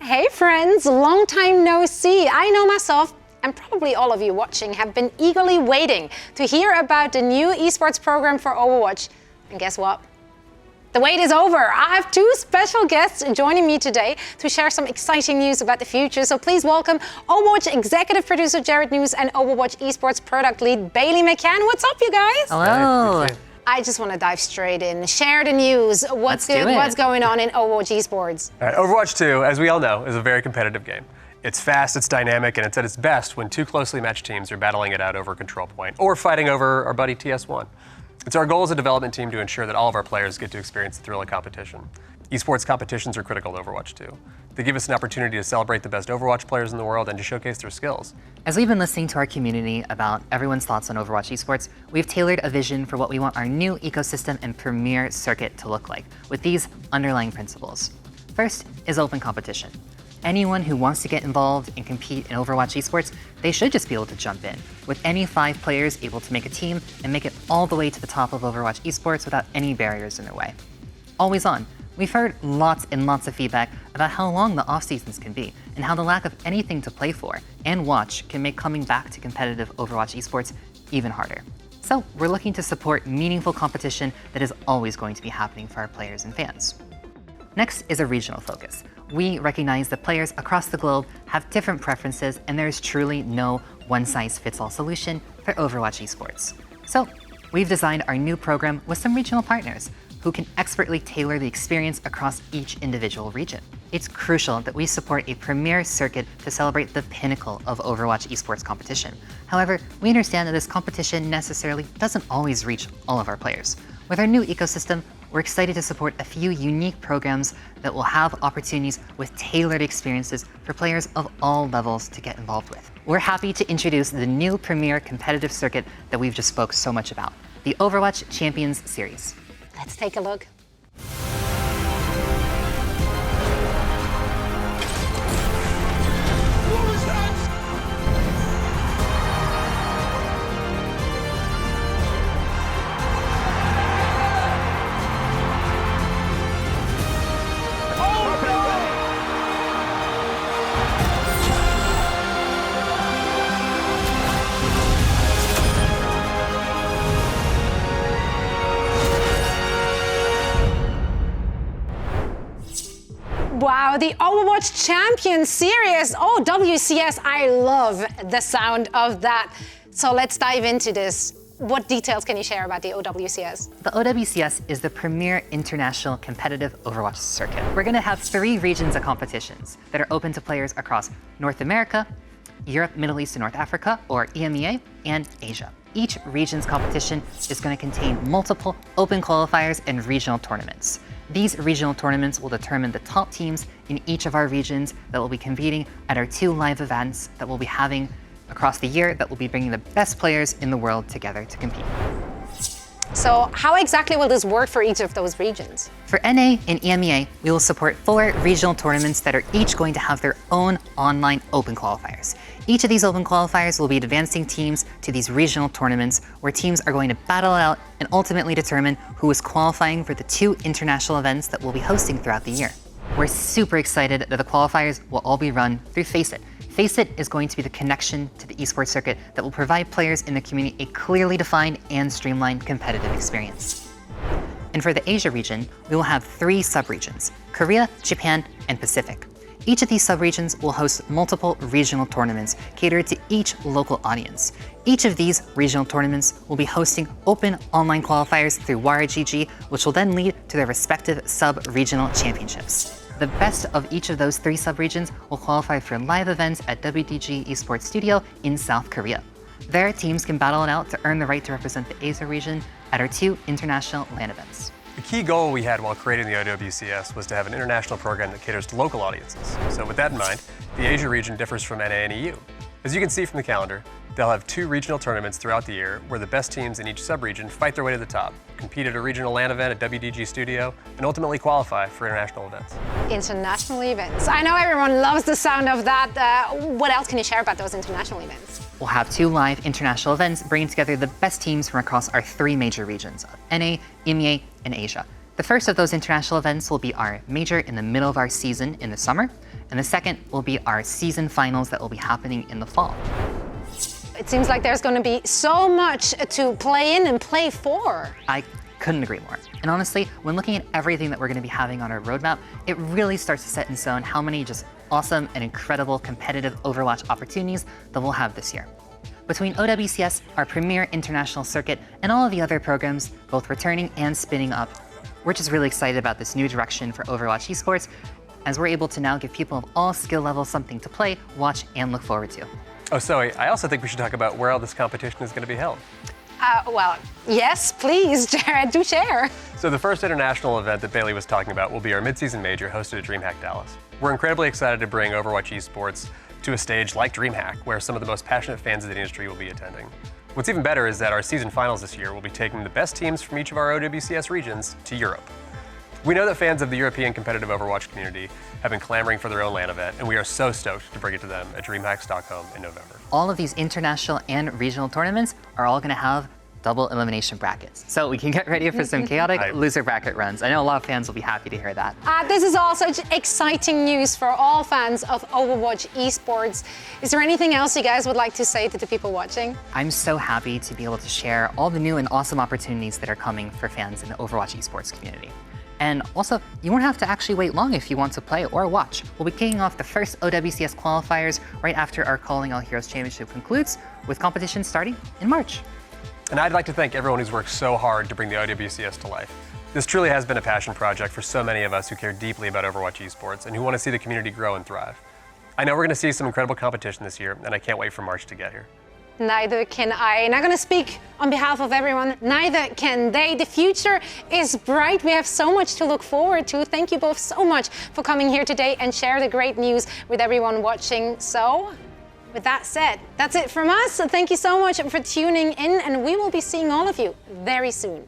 Hey friends, long time no see. I know myself, and probably all of you watching, have been eagerly waiting to hear about the new esports program for Overwatch. And guess what? The wait is over. I have two special guests joining me today to share some exciting news about the future. So please welcome Overwatch executive producer Jared Neuss and Overwatch Esports product lead Bailey McCann. What's up, you guys? Hello. I just want to dive straight in. Share the news. What's going on in Overwatch Esports? All right, Overwatch 2, as we all know, is a very competitive game. It's fast, it's dynamic, and it's at its best when two closely matched teams are battling it out over a control point or fighting over our buddy TS1. It's our goal as a development team to ensure that all of our players get to experience the thrill of competition. Esports competitions are critical to Overwatch 2. They give us an opportunity to celebrate the best Overwatch players in the world and to showcase their skills. As we've been listening to our community about everyone's thoughts on Overwatch Esports, we've tailored a vision for what we want our new ecosystem and premier circuit to look like, with these underlying principles. First is open competition. Anyone who wants to get involved and compete in Overwatch Esports, they should just be able to jump in, with any 5 players able to make a team and make it all the way to the top of Overwatch Esports without any barriers in their way. Always on. We've heard lots and lots of feedback about how long the off-seasons can be and how the lack of anything to play for and watch can make coming back to competitive Overwatch Esports even harder. So we're looking to support meaningful competition that is always going to be happening for our players and fans. Next is a regional focus. We recognize that players across the globe have different preferences and there is truly no one-size-fits-all solution for Overwatch Esports. So we've designed our new program with some regional partners who can expertly tailor the experience across each individual region. It's crucial that we support a premier circuit to celebrate the pinnacle of Overwatch Esports competition. However, we understand that this competition necessarily doesn't always reach all of our players. With our new ecosystem, we're excited to support a few unique programs that will have opportunities with tailored experiences for players of all levels to get involved with. We're happy to introduce the new premier competitive circuit that we've just spoke so much about, the Overwatch Champions Series. Let's take a look. Wow, the Overwatch Champions Series. Oh, OWCS, I love the sound of that. So let's dive into this. What details can you share about the OWCS? The OWCS is the premier international competitive Overwatch circuit. We're going to have 3 regions of competitions that are open to players across North America, Europe, Middle East, and North Africa, or EMEA, and Asia. Each region's competition is going to contain multiple open qualifiers and regional tournaments. These regional tournaments will determine the top teams in each of our regions that will be competing at our 2 live events that we'll be having across the year that will be bringing the best players in the world together to compete. So how exactly will this work for each of those regions? For NA and EMEA, we will support 4 regional tournaments that are each going to have their own online open qualifiers. Each of these open qualifiers will be advancing teams to these regional tournaments where teams are going to battle it out and ultimately determine who is qualifying for the 2 international events that we'll be hosting throughout the year. We're super excited that the qualifiers will all be run through FACEIT. FACEIT is going to be the connection to the esports circuit that will provide players in the community a clearly defined and streamlined competitive experience. And for the Asia region, we will have 3 sub-regions: Korea, Japan, and Pacific. Each of these sub-regions will host multiple regional tournaments catered to each local audience. Each of these regional tournaments will be hosting open online qualifiers through WaraGG, which will then lead to their respective sub-regional championships. The best of each of those 3 sub-regions will qualify for live events at WDG Esports Studio in South Korea. There, teams can battle it out to earn the right to represent the Asia region at our 2 international LAN events. The key goal we had while creating the OWCS was to have an international program that caters to local audiences. So with that in mind, the Asia region differs from NA and EU. As you can see from the calendar, they'll have 2 regional tournaments throughout the year where the best teams in each sub-region fight their way to the top, compete at a regional LAN event at WDG Studio, and ultimately qualify for international events. International events. I know everyone loves the sound of that. What else can you share about those international events? We'll have 2 live international events bringing together the best teams from across our 3 major regions of NA, EMEA, and Asia. The first of those international events will be our major in the middle of our season in the summer, and the second will be our season finals that will be happening in the fall. It seems like there's going to be so much to play in and play for. I couldn't agree more. And honestly, when looking at everything that we're going to be having on our roadmap, it really starts to set in stone how many just awesome and incredible competitive Overwatch opportunities that we'll have this year. Between OWCS, our premier international circuit, and all of the other programs, both returning and spinning up, we're just really excited about this new direction for Overwatch Esports, as we're able to now give people of all skill levels something to play, watch, and look forward to. Oh, Soe, I also think we should talk about where all this competition is going to be held. Well, yes, please, Jared, do share. So the first international event that Bailey was talking about will be our mid-season major hosted at DreamHack Dallas. We're incredibly excited to bring Overwatch Esports to a stage like DreamHack, where some of the most passionate fans of the industry will be attending. What's even better is that our season finals this year will be taking the best teams from each of our OWCS regions to Europe. We know that fans of the European competitive Overwatch community have been clamoring for their own LAN event, and we are so stoked to bring it to them at DreamHack Stockholm in November. All of these international and regional tournaments are all going to have double elimination brackets. So we can get ready for some chaotic loser bracket runs. I know a lot of fans will be happy to hear that. This is all such exciting news for all fans of Overwatch Esports. Is there anything else you guys would like to say to the people watching? I'm so happy to be able to share all the new and awesome opportunities that are coming for fans in the Overwatch Esports community. And also, you won't have to actually wait long if you want to play or watch. We'll be kicking off the first OWCS qualifiers right after our Calling All Heroes Championship concludes, with competition starting in March. And I'd like to thank everyone who's worked so hard to bring the OWCS to life. This truly has been a passion project for so many of us who care deeply about Overwatch Esports and who want to see the community grow and thrive. I know we're going to see some incredible competition this year, and I can't wait for March to get here. Neither can I. Not going to speak on behalf of everyone. Neither can they. The future is bright. We have so much to look forward to. Thank you both so much for coming here today and share the great news with everyone watching. So, with that said, that's it from us. So thank you so much for tuning in, and we will be seeing all of you very soon.